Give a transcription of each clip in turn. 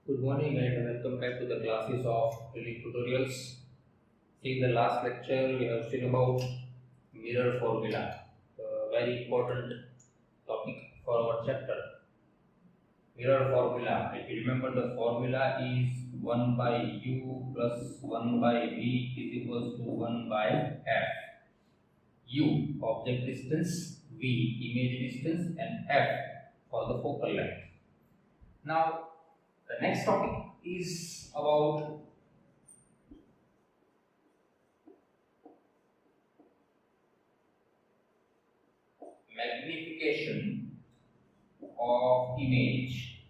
Good morning and welcome back to the classes of Relief Tutorials. In the last lecture, we have seen about mirror formula, a very important topic for our chapter. Mirror formula. If you remember, the formula is 1 by u plus 1 by v is equals to 1 by f. U, object distance, v, image distance, and f for the focal length. Now, the next topic is about magnification of image.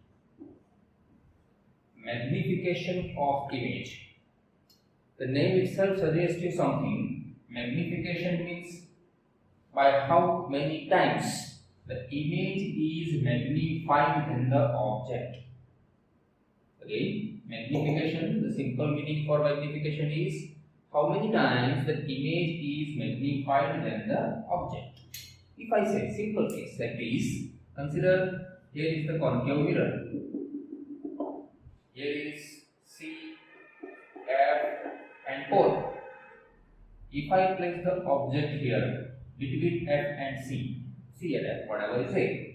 Magnification of image. The name itself suggests you something. Magnification means by how many times the image is magnified than the object. Again, magnification, the simple meaning for magnification is how many times the image is magnified than the object. If I say simple case like this, consider here is the concave mirror. Here is C, F and pole. If I place the object here between F and C and F, whatever you say.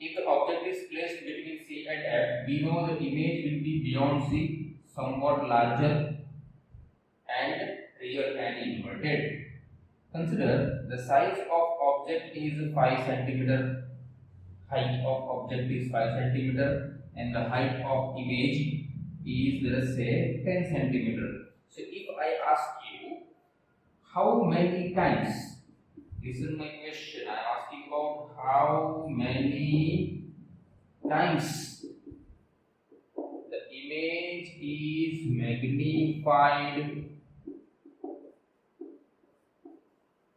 If the object is placed between C and F, we know the image will be beyond C, somewhat larger and real and inverted. Consider the size of object is 5 cm, height of object is 5 cm, and the height of image is, let us say, 10 cm. So if I ask you how many times, listen my question, I am asking about how many times the image is magnified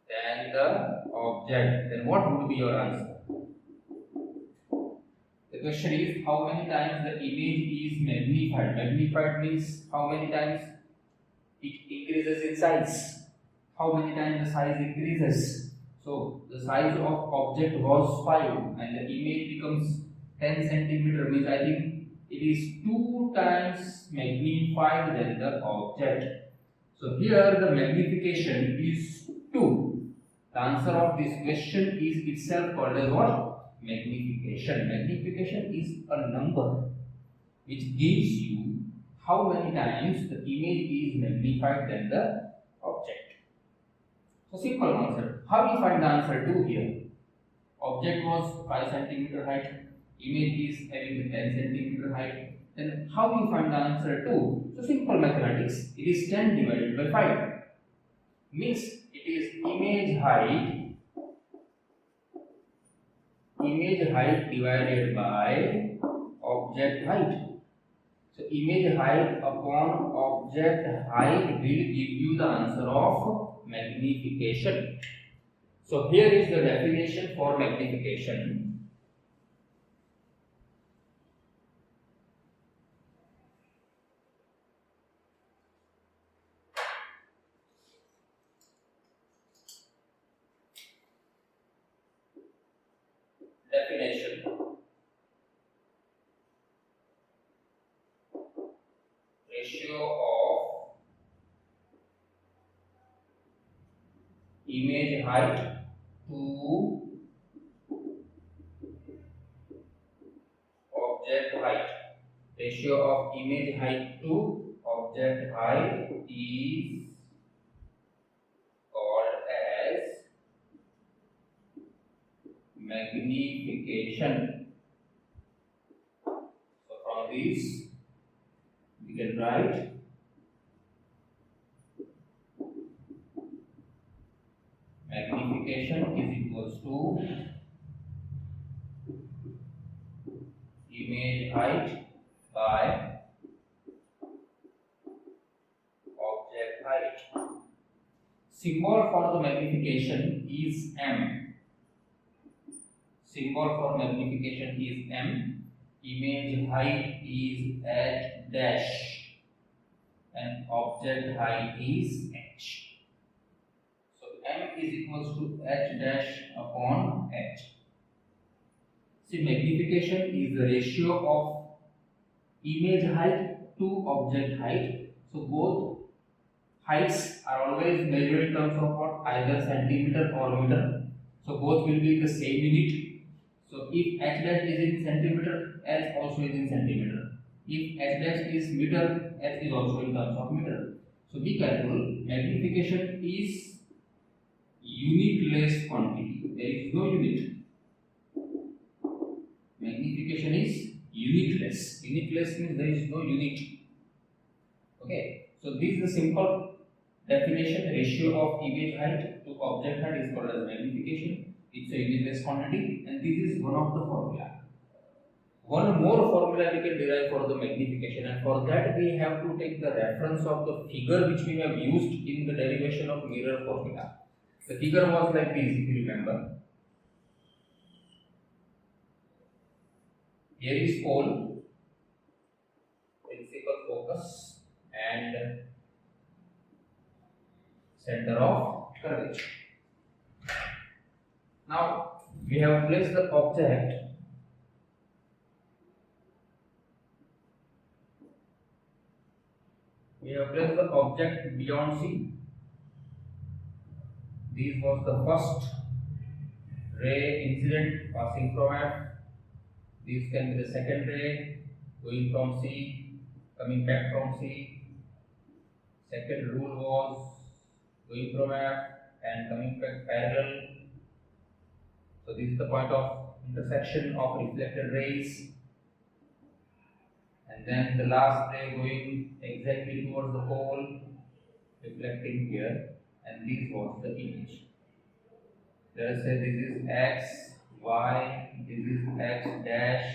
than the object, then what would be your answer? The question is how many times the image is magnified. Magnified means how many times it increases in size. How many times the size increases. So the size of object was 5 and the image becomes 10 cm, means I think it is 2 times magnified than the object. So here the magnification is 2. The answer of this question is itself called as what? Magnification. Magnification is a number which gives you how many times the image is magnified than the object. So simple answer. How do you find the answer 2 here? Object was 5 cm height, image is having 10 cm height. Then how do you find the answer 2? So simple mathematics. It is 10 divided by 5. Means it is image height divided by object height. So image height upon object height will give you the answer of magnification. So here is the definition for magnification. Definition. Ratio of image height to object height. Ratio of image height to object height is called as magnification. So from this we can write magnification is equals to image height by object height. Symbol for the magnification is M. Symbol for magnification is M. Image height is H dash and object height is H. So M is equals to H dash upon H. See, magnification is the ratio of image height to object height. So both heights are always measured in terms of what? Either centimeter or meter. So both will be the same unit. So if h dash is in centimeter, h also is in centimeter. If h dash is meter, h is also in terms of meter. So be careful. Magnification is unitless quantity. There is no unit. Magnification is unitless. Unitless means there is no unit. Okay. So this is the simple definition. Ratio of image height to object height is called as magnification. It's a unitless quantity, and this is one of the formula. One more formula we can derive for the magnification, and for that we have to take the reference of the figure which we have used in the derivation of mirror formula. The figure was like this, if you remember. Here is pole, principal focus, and center of curvature. Now we have placed the object beyond C. This was the first ray incident passing from F. This can be the second ray going from C, coming back from C. Second rule was going from F and coming back parallel. So this is the point of intersection of reflected rays. And then the last ray going exactly towards the pole, reflecting here, and this was the image. Let us say this is x, y, this is x dash,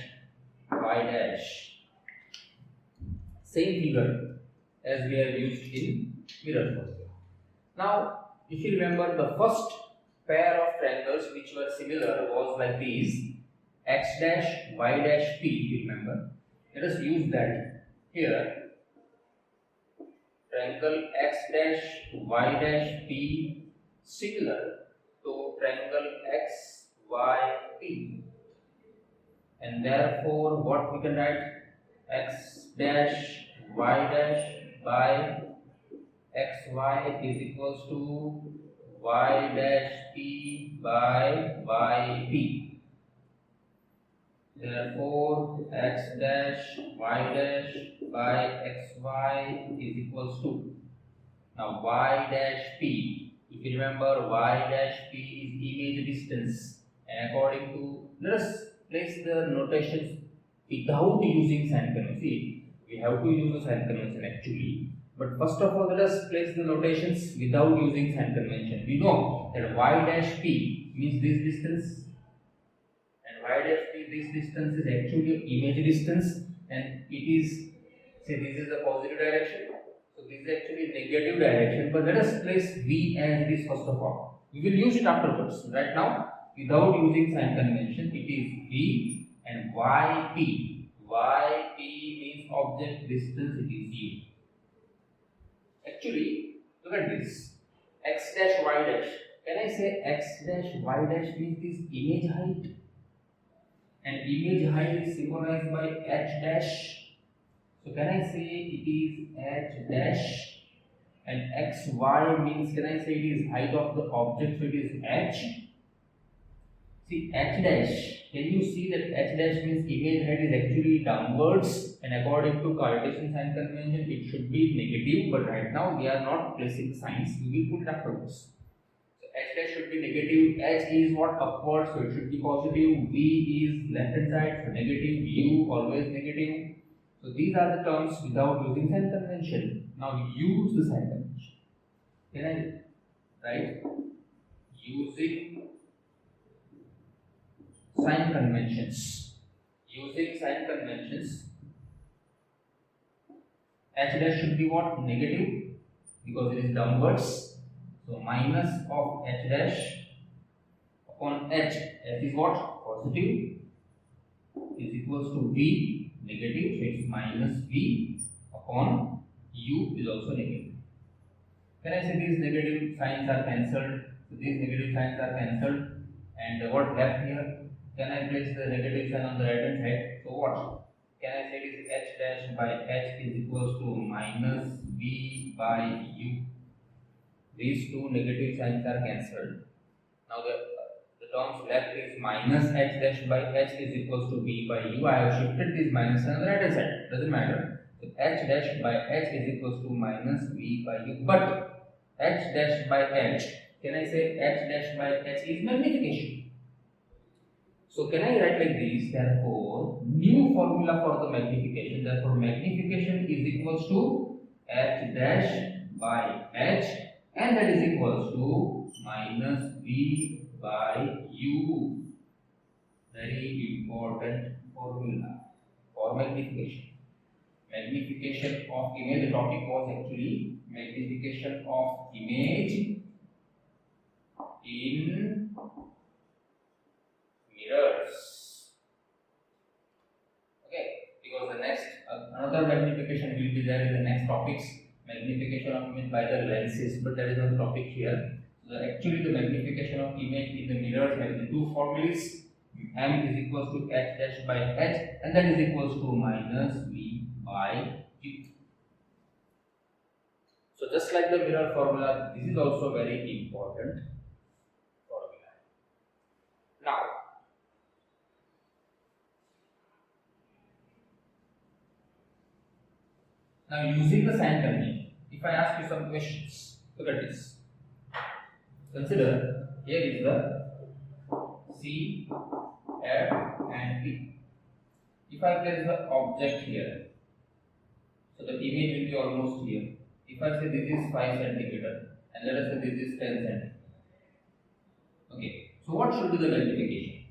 y dash. Same figure as we have used in mirror formula. Now, if you remember, the first pair of triangles which were similar was like these, x dash, y dash, p, if you remember. Let us use that here. Triangle x dash, y dash, p similar to triangle x, y, p, and therefore what we can write? X dash, y dash by x, y is equals to y dash p by y p. Therefore, x dash, y dash by xy is equals to, now y dash p, if you remember, y dash p is image distance, and according to, let us place the notations without using sign convention. See, we have to use the sign convention actually, but first of all let us place the notations without using sign convention. We know that y dash p means this distance, y dash p, this distance is actually image distance, and it is, say this is the positive direction, so this is actually negative direction, but let us place v as this first of all. We will use it afterwards. Right now, without using sign convention, it is v and yp. Yp means object distance, it is u. Actually, look at this, x dash, y dash. Can I say x dash, y dash means this image height? And image height is symbolized by h dash. So can I say it is h dash? And xy means, can I say it is height of the object, so it is h? See, h dash, can you see that h dash means image height is actually downwards, and according to Cartesian sign convention it should be negative, but right now we are not placing signs, we will put it afterwards. H dash should be negative, h is what? Upward, so it should be positive, v is left hand side, so negative, u always negative. So these are the terms without using sign convention. Now use the sign convention. Can I write? Using sign conventions. Using sign conventions, h dash should be what? Negative, because it is downwards. So minus of h dash upon h. H is what? Positive, is equals to v, negative, so it is minus v upon u is also negative. Can I say these negative signs are cancelled? So these negative signs are cancelled, and what left here? Can I place the negative sign on the right hand side? So what? can I say it is h dash by h is equals to minus v by u. These two negative signs are cancelled. Now the terms left is minus h dash by h is equals to v by u. I have shifted this minus on the right hand side. Doesn't matter. So h dash by h is equals to minus v by u. But h dash by h, can I say h dash by h is magnification? So can I write like this? Therefore, new formula for the magnification. Therefore, magnification is equals to h dash by h, and that is equals to minus v by u. Very important formula for magnification. Magnification of image. The topic was actually magnification of image in mirrors. Okay, because the next another magnification will be there in the next topics. Magnification of image by the lenses, but that is not the topic here. So actually the magnification of image in the mirrors has the two formulas. M is equals to h dash by h, and that is equals to minus v by u. So just like the mirror formula, this is also very important formula. Now using the sign convention, if I ask you some questions, look at this. Consider here is the C, F and P. If I place the object here, so the image will be almost here. If I say this is 5 centimeter and let us say this is 10 centimeter. Okay, so what should be the magnification?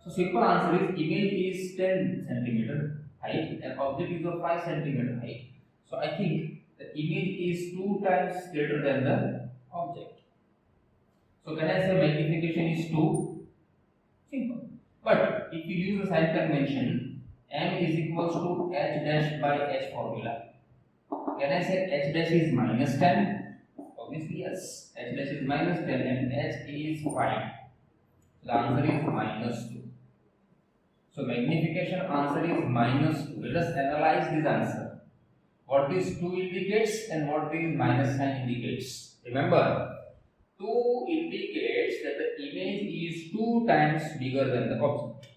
So simple answer is image is 10 centimeter height and object is of 5 centimeter height. So I think the image is 2 times greater than the object. So can I say magnification is 2? Simple. But if you use the sign convention, m is equals to h dash by h formula. Can I say h dash is minus 10? Obviously yes. H dash is minus 10 and h is 5. The answer is minus 2. So magnification answer is minus 2. Let us analyze this answer. What this 2 indicates and what this minus sign indicates. Remember, 2 indicates that the image is 2 times bigger than the object.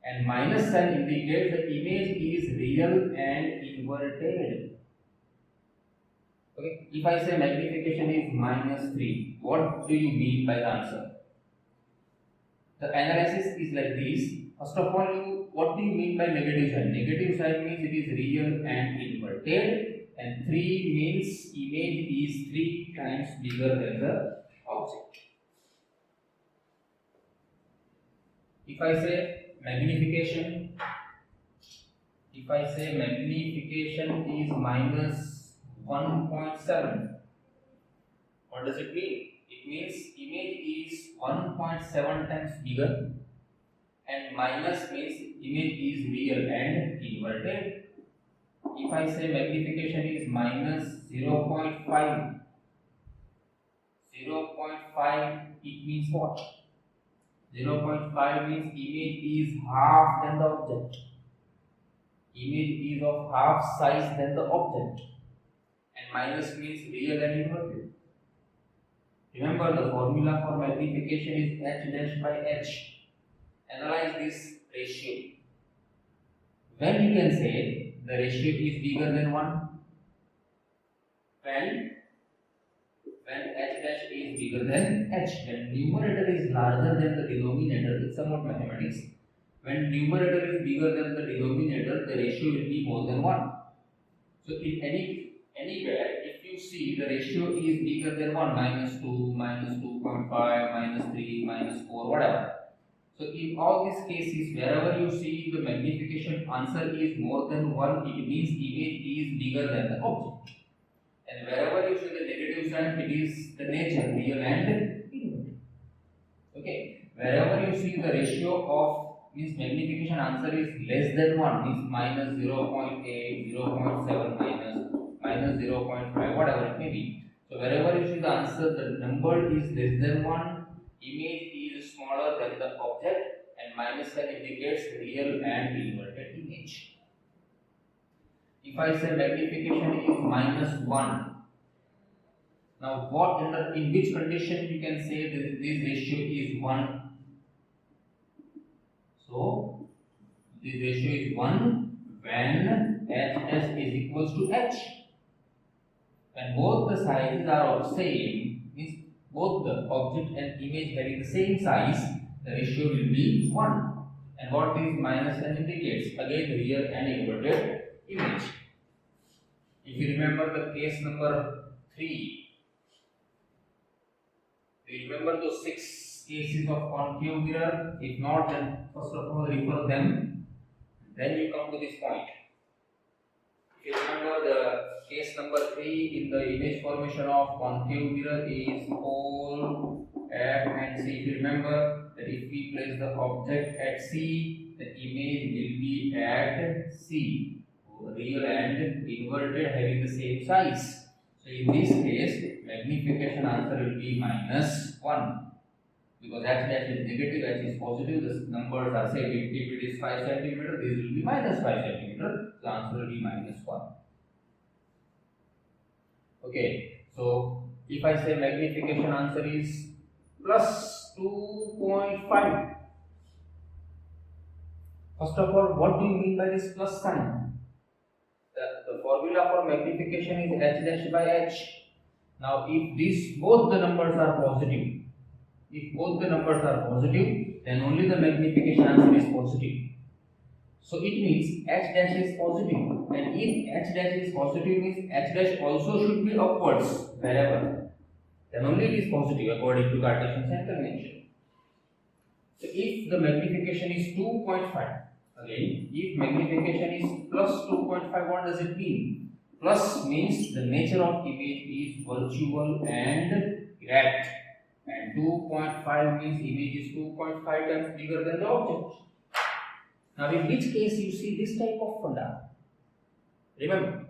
And minus sign indicates the image is real and inverted. Okay. If I say magnification is minus 3, what do you mean by the answer? The analysis is like this. First of all, what do you mean by negative sign? Negative sign means it is real and inverted, and 3 means image is 3 times bigger than the object. If I say magnification is minus 1.7, what does it mean? It means image is 1.7 times bigger, and minus means image is real and inverted. If I say magnification is minus 0.5, it means what? 0.5 means image is half than the object. Image is of half size than the object. And minus means real and inverted. Remember, the formula for magnification is h dash by h. Analyze this ratio. When you can say the ratio is bigger than 1? When h dash is bigger than h. When numerator is larger than the denominator, it's somewhat mathematics. When numerator is bigger than the denominator, the ratio will be more than 1. So in anywhere, if you see the ratio is bigger than 1, minus 2, minus 2.5, minus 3, minus 4, whatever. So in all these cases, wherever you see the magnification answer is more than 1, it means image is bigger than the object. And wherever you see the negative sign, it is the nature, real and inverted. Okay. Wherever you see the ratio of means magnification answer is less than 1, means minus 0.8, 0.7, minus 0.5, whatever it may be. So wherever you see the answer, the number is less than 1, image is smaller than the object, and minus sign indicates real and inverted image. If I say magnification is -1, now what in which condition we can say this ratio is 1? So this ratio is 1 when h is equals to h. When both the sizes are of same, means both the object and image having the same size, the ratio will be 1. And what is minus sign indicates? Again, real and inverted image. If you remember the case number 3, you remember those 6 cases of concave mirror? If not, then first of all refer them, then you come to this point. If you remember the case number 3, in the image formation of concave mirror is pole F and C. If you remember that if we place the object at C, the image will be at C, real and inverted having the same size. So in this case, magnification answer will be -1, because h dash is negative, h is positive. The numbers are same. If it is 5 cm, this will be -5 cm. The answer will be -1. Okay, so if I say magnification answer is plus 2.5. First of all, what do you mean by this plus sign? The formula for magnification is h dash by h. Now, if both the numbers are positive, then only the magnification answer is positive. So it means h dash is positive, and if h dash is positive means h dash also should be upwards wherever. Then only it is positive according to Cartesian sign convention. So if the magnification is 2.5, again, if magnification is plus 2.5, what does it mean? Plus means the nature of image is virtual and erect, and 2.5 means image is 2.5 times bigger than the object. Now, in which case you see this type of funda? Remember,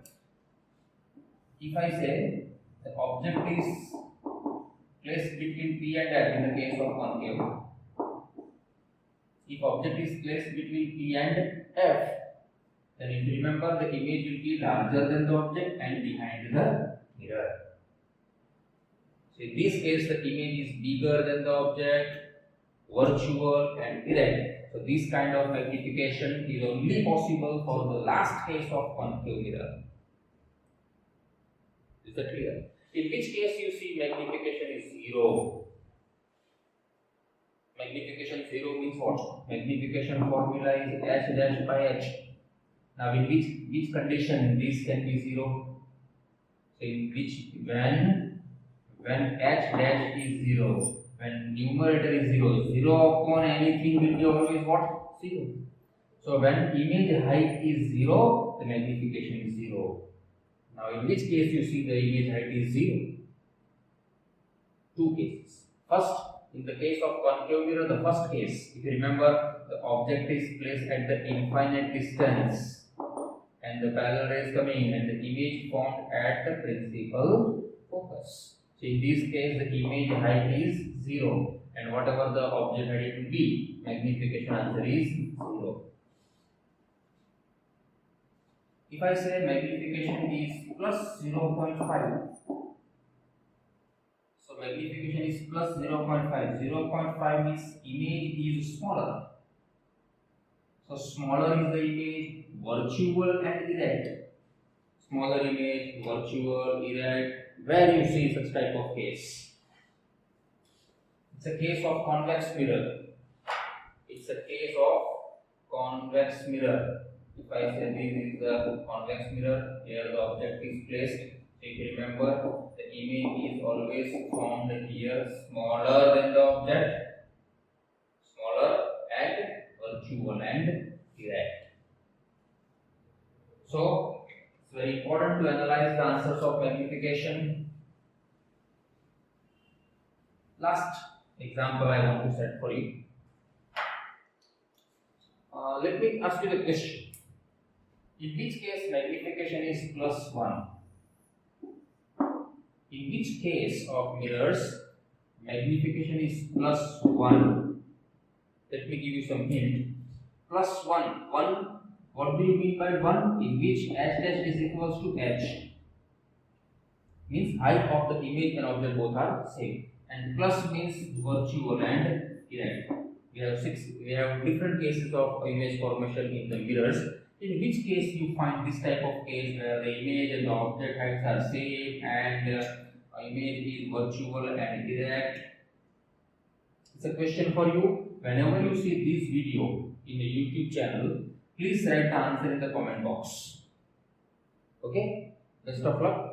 if I say the object is placed between P and F in the case of concave, if object is placed between P and F, then if you remember, the image will be larger than the object and behind the mirror. So in this case, the image is bigger than the object, virtual and erect. So this kind of magnification is only possible for the last case of concave mirror. Is that clear? In which case you see magnification is 0. Magnification 0 means what? Magnification formula is h dash by h. Now in which condition this can be 0? So in which, when h dash is 0, when numerator is 0, 0 upon anything will be always what? 0. So when image height is 0, the magnification is 0. Now in which case you see the image height is 0? Two cases. First, in the case of concave mirror, the first case, if you remember, the object is placed at the infinite distance and the parallel ray is coming and the image formed at the principal focus. So in this case, the image height is 0, and whatever the object height will be, magnification answer is 0. If I say magnification is plus 0.5, so magnification is plus 0.5. 0.5 means image is smaller. So smaller is the image, virtual and erect. Smaller image, virtual, erect. Where you see such type of case? It's a case of convex mirror. It's a case of convex mirror. If I say this is the convex mirror, here the object is placed. If you remember, the image is always formed here smaller than the object, smaller and virtual and erect. So it's very important to analyze the answers of magnification. Last example I want to set for you. Let me ask you the question. In which case magnification is plus 1? In which case of mirrors magnification is plus 1? Let me give you some hint. Plus 1. 1. What do you mean by 1? In which h dash is equals to h. Means height of the image and object both are same. And plus means virtual and erect. We have different cases of image formation in the mirrors. In which case you find this type of case where the image and the object heights are same and image is virtual and erect. It's a question for you. Whenever you see this video in the YouTube channel, please write the answer in the comment box. Okay? Best of luck.